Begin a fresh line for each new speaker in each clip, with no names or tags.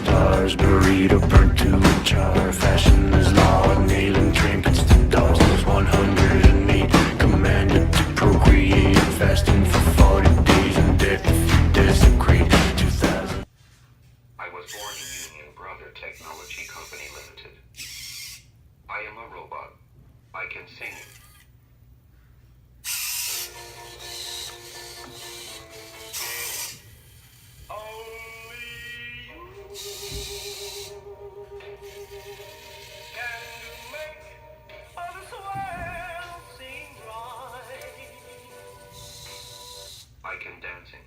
stars, burrito burnt to a char. Fashion is law, nailing trinkets to dolls. 108 commanded to procreate, fasting for 40 days and death if you desecrate. 2000.
I was born in Union Brother Technology Company Limited. I am a robot. I can sing. I can dancing.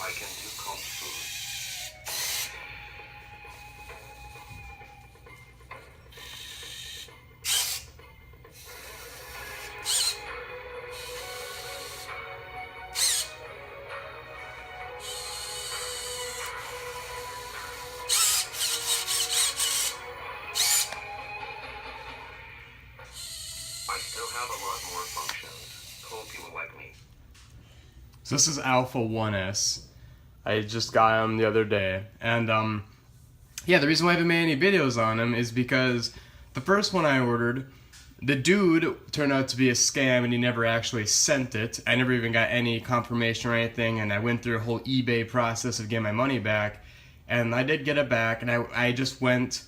I can do kung fu. I still have a lot more functions. Hope you will like me.
So this is Alpha 1S. I just got him the other day. And, yeah, the reason why I haven't made any videos on him is because the first one I ordered, the dude turned out to be a scam and he never actually sent it. I never even got any confirmation or anything, and I went through a whole eBay process of getting my money back. And I did get it back, and I just went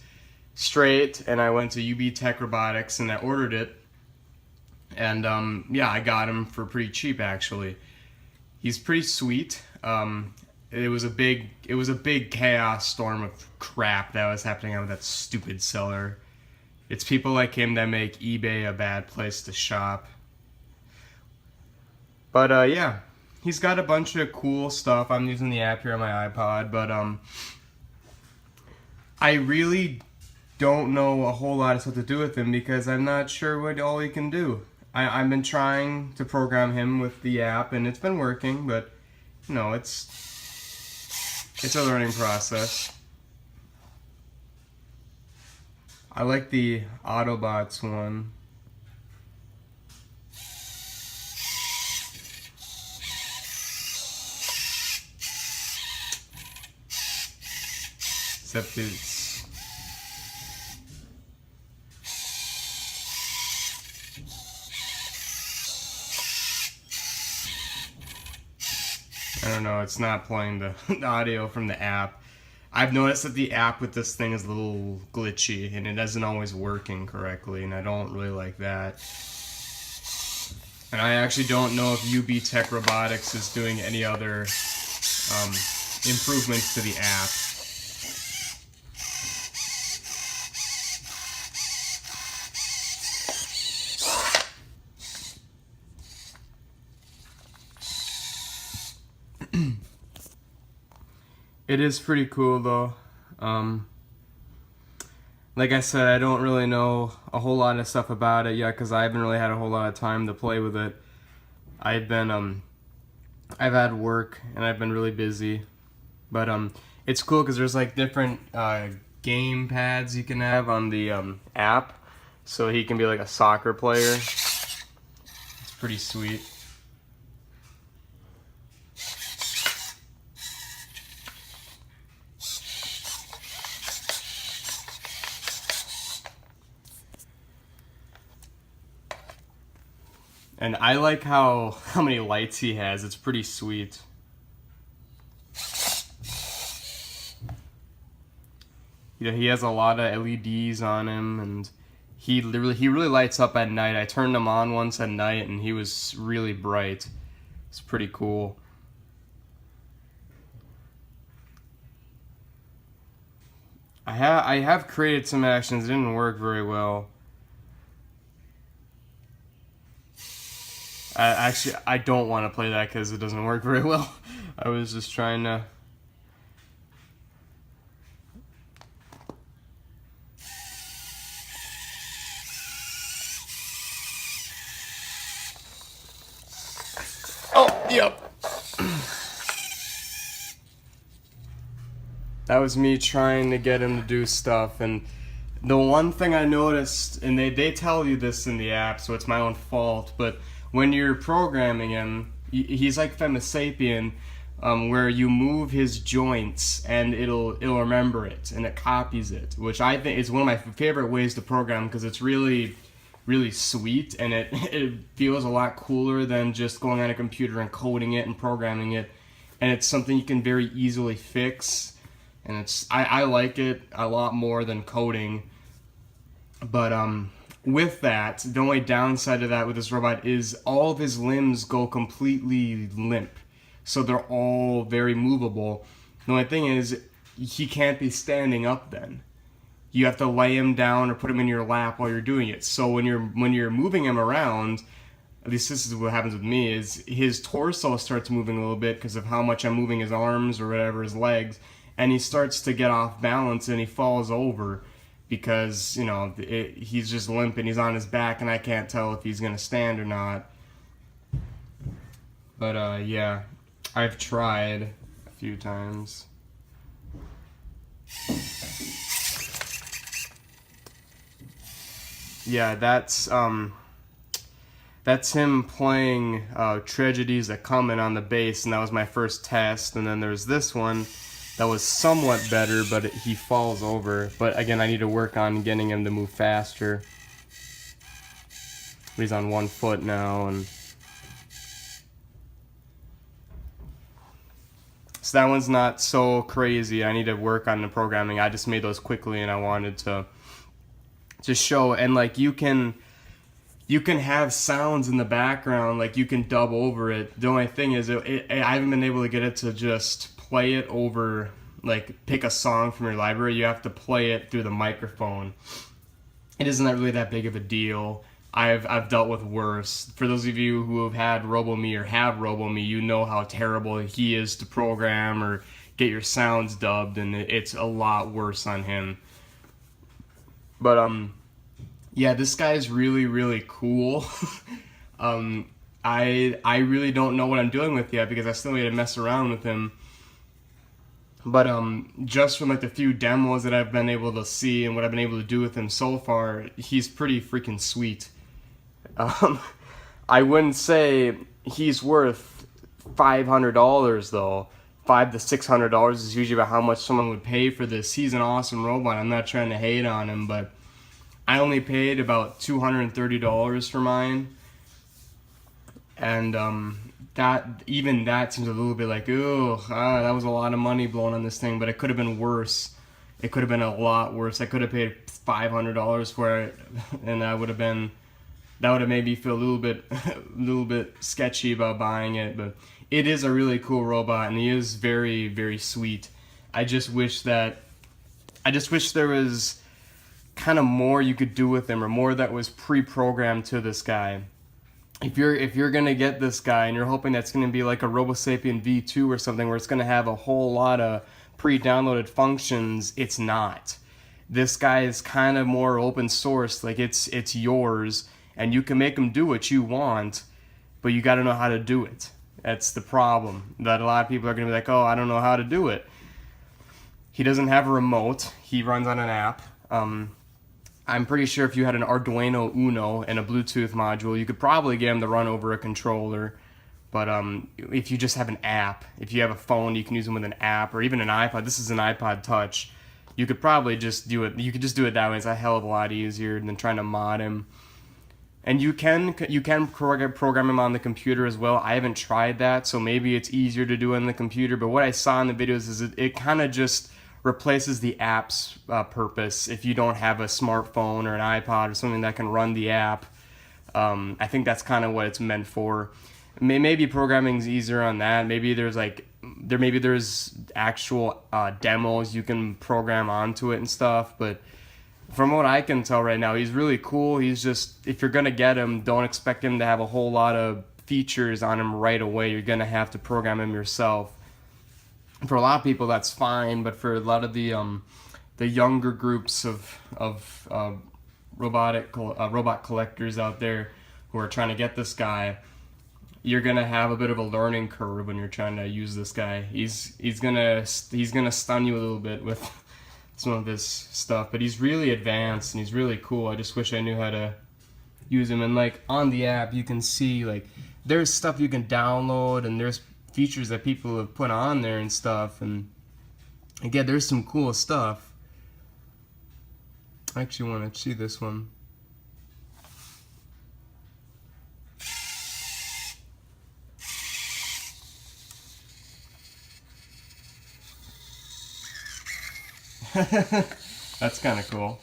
straight and I went to UB Tech Robotics and I ordered it. And, yeah, I got him for pretty cheap, actually. He's pretty sweet. It was a big chaos storm of crap that was happening on that stupid seller. It's people like him that make eBay a bad place to shop. But yeah, he's got a bunch of cool stuff. I'm using the app here on my iPod, but I really don't know a whole lot of stuff to do with him because I'm not sure what all he can do. I've been trying to program him with the app and it's been working, but you know, it's a learning process. I like the Autobots one. Except it's I don't know, it's not playing the audio from the app. I've noticed that the app with this thing is a little glitchy and it isn't always working correctly, and I don't really like that. And I actually don't know if UB Tech Robotics is doing any other improvements to the app. It is pretty cool though. Like I said, I don't really know a whole lot of stuff about it yet because I haven't really had a whole lot of time to play with it. I've had work and I've been really busy, but it's cool because there's like different game pads you can have on the app, so he can be like a soccer player. It's pretty sweet. And I like how many lights he has. It's pretty sweet. You know, he has a lot of LEDs on him, and he really lights up at night. I turned him on once at night, and he was really bright. It's pretty cool. I have created some actions. It didn't work very well. Actually, I don't want to play that because it doesn't work very well. I was just trying to... Oh, yep. That was me trying to get him to do stuff. And the one thing I noticed, and they tell you this in the app, so it's my own fault, but when you're programming him, he's like Femisapien, where you move his joints and it'll remember it and it copies it, which I think is one of my favorite ways to program because it's really, really sweet and it feels a lot cooler than just going on a computer and coding it and programming it. And it's something you can very easily fix. And I like it a lot more than coding. But with that, the only downside to that with this robot is all of his limbs go completely limp. So they're all very movable. The only thing is, he can't be standing up then. You have to lay him down or put him in your lap while you're doing it. So when you're moving him around, at least this is what happens with me, is his torso starts moving a little bit because of how much I'm moving his arms or whatever, his legs, and he starts to get off balance and he falls over because, you know, he's just limping, he's on his back, and I can't tell if he's going to stand or not. But, yeah, I've tried a few times. Yeah, that's him playing Tragedies That Comin' on the bass, and that was my first test. And then there's this one that was somewhat better, but he falls over. But again, I need to work on getting him to move faster. He's on 1 foot now, and so that one's not so crazy. I need to work on the programming. I just made those quickly, and I wanted to just show. And like you can have sounds in the background, like you can dub over it. The only thing is, I haven't been able to get it to just play it over, like pick a song from your library. You have to play it through the microphone. It isn't really that big of a deal. I've dealt with worse. For those of you who have had RoboMe or have RoboMe, you know how terrible he is to program or get your sounds dubbed, and it's a lot worse on him. But yeah, this guy's really, really cool. I really don't know what I'm doing with yet because I still need to mess around with him. But just from like the few demos that I've been able to see and what I've been able to do with him so far, he's pretty freaking sweet. I wouldn't say he's worth $500 though. $500 to $600 is usually about how much someone would pay for this. He's an awesome robot. I'm not trying to hate on him, but I only paid about $230 for mine, and that seems a little bit like, that was a lot of money blown on this thing, but it could have been worse. It could have been a lot worse. I could have paid $500 for it, and that would have made me feel a little bit sketchy about buying it. But it is a really cool robot, and he is very, very sweet. I just wish there was kind of more you could do with him, or more that was pre-programmed to this guy. If you're gonna get this guy and you're hoping that's gonna be like a RoboSapien V2 or something where it's gonna have a whole lot of pre-downloaded functions, it's not. This guy is kind of more open source, like it's yours, and you can make him do what you want, but you got to know how to do it. That's the problem. That a lot of people are gonna be like, oh, I don't know how to do it. He doesn't have a remote. He runs on an app. I'm pretty sure if you had an Arduino Uno and a Bluetooth module, you could probably get him to run over a controller. But if you just have an app, if you have a phone, you can use him with an app, or even an iPod. This is an iPod Touch. You could probably just do it. You could just do it that way. It's a hell of a lot easier than trying to mod him. And you can program him on the computer as well. I haven't tried that, so maybe it's easier to do it on the computer. But what I saw in the videos is it kind of just replaces the app's purpose. If you don't have a smartphone or an iPod or something that can run the app, I think that's kind of what it's meant for. Maybe programming's easier on that. Maybe there's actual demos you can program onto it and stuff. But from what I can tell right now, he's really cool. He's just, if you're gonna get him, don't expect him to have a whole lot of features on him right away. You're gonna have to program him yourself. For a lot of people, that's fine, but for a lot of the younger groups of robot collectors out there who are trying to get this guy, you're gonna have a bit of a learning curve when you're trying to use this guy. He's gonna stun you a little bit with some of this stuff, but he's really advanced and he's really cool. I just wish I knew how to use him. And like on the app, you can see like there's stuff you can download and there's features that people have put on there and stuff. And again, there's some cool stuff. I actually want to see this one. That's kind of cool.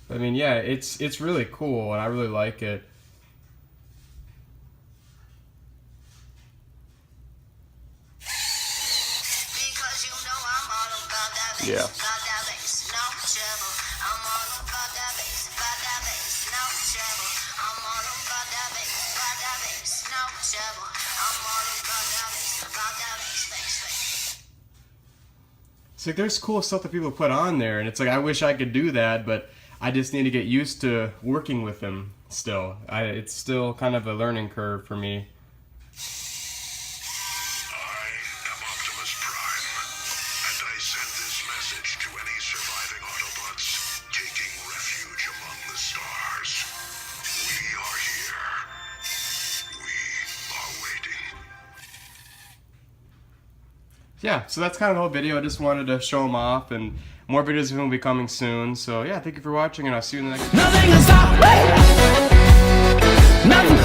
I mean, yeah, it's really cool and I really like it. Yeah. It's like there's cool stuff that people put on there, and it's like I wish I could do that, but I just need to get used to working with them still. It's still kind of a learning curve for me.
I am Optimus Prime, and I send this message to any surviving Autobots taking refuge among the stars. We are here. We are waiting.
Yeah, so that's kind of the whole video. I just wanted to show them off, and more videos will be coming soon. So yeah, thank you for watching, and I'll see you in the next video.
Nothing can stop me. Nothing